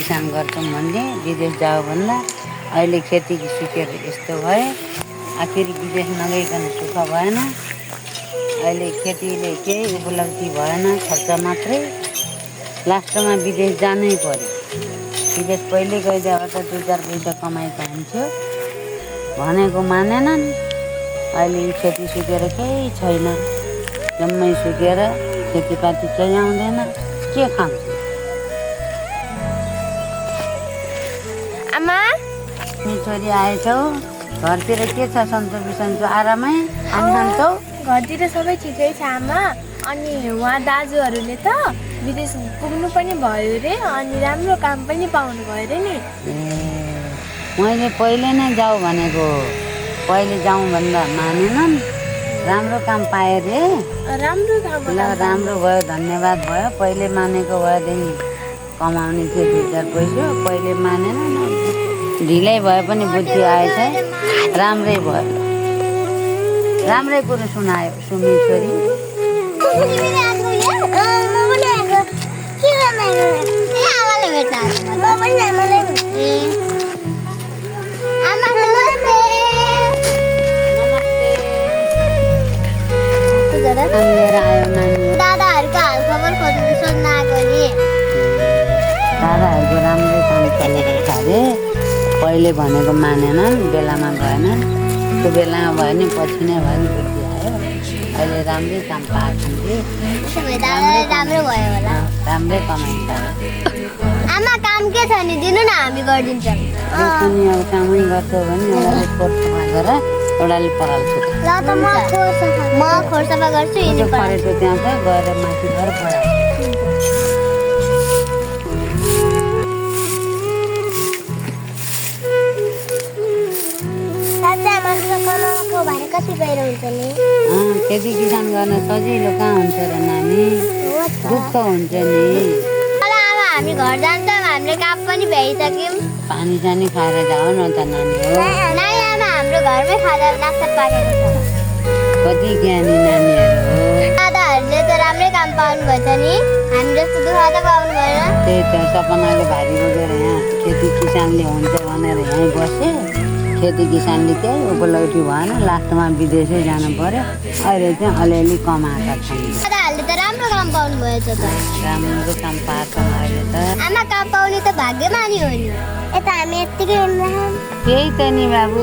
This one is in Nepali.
किसान गर्छौँ भन्ने विदेश जाऊ भन्दा अहिले खेती सिकेर यस्तो भयो। आखिर विदेश नगइकन सुख भएन। अहिले खेतीले केही उपलब्धि भएन, खर्च मात्रै। लास्टमा विदेश जानै पर्यो। विदेश पहिले गइदियो त 2-4 पैसा कमाइको हुन्थ्यो भनेको मानेनन्। अहिले खेती सिकेर केही छैन, जम्मै सुकेर खेतीपाती केही आउँदैन, के खान्छ? आमा छोरी आएछौ, घरतिर के छ? सन्चो बिसन्चो आरामै खान्छौ? घरतिर सबै ठिकै छ आमा। अनि उहाँ दाजुहरूले त विदेश पुग्नु पनि भयो रे, अनि राम्रो काम पनि पाउनु भयो रे नि। मैले पहिले नै जाऊ भनेको, पहिले जाउँ भन्दा मानेनन्। राम्रो काम पाए रे, राम्रो काम ल राम्रो भयो, धन्यवाद भयो। पहिले मानेको भएदेखि कमाउने थियो 2-4 पैसा, पहिले मानेनन्। ढिलै भए पनि बुद्धि आएछ, राम्रै भयो। राम्रै कुरो सुनायो सुमी छोरी। दादाहरूको हालखबर सोध्न आएको नि। दादाहरूको राम्रै काम चलेको छ अरे। पहिले भनेको मानेनन्, बेलामा भएनन्। त्यो बेलामा भयो नि पछि नै भयो नि बुद्धि आयो। अहिले राम्रै काम पाएछन् कि राम्रो भयो होला। राम्रै कमाइन्छ। आमा काम के छ नि दिनु न, हामी गरिदिन्छौँ। पनि अब कामै गर्छौ भने एउटाले खोर सफा गर, एउटाले पराल छुट। ल त म खोर सफा गर्छु। खरेटो त्यहाँ छ, गएर माथि गएर पराल। खेती किसान गर्न सजिलो कहाँ हुन्छ र नानी, दुःख हुन्छ नि। आमा हामी घर जान्छौँ, हामीले काम पनि भ्याइसक्यौँ। पानी सानी खाएर जाऊ न त नानी हो। नै आमा हाम्रो घरमै खाजा नास्ता पाकेको छ। कति ज्ञानी नानीहरू हो। दादाहरूले त राम्रै काम पाउनु भएछ नि, हामी जस्तो दुःख त पाउनु भएन। त्यही त सपनाले भारी बोकेर यहाँ खेती किसानले हुन्छ भनेर यहीँ बसे। खेती किसानले केही उपलब्धि भएन, लास्टमा विदेशै जानु पर्यो। अहिले चाहिँ अलिअलि कमाएका छन्। दादाहरूले त राम्रो काम पाउनु भएछ त। राम्रो काम पाएछन् अहिले त। आमा काम पाउने त भाग्यमानी हो नि। यता हामी यत्तिकै त्यही त नि बाबु।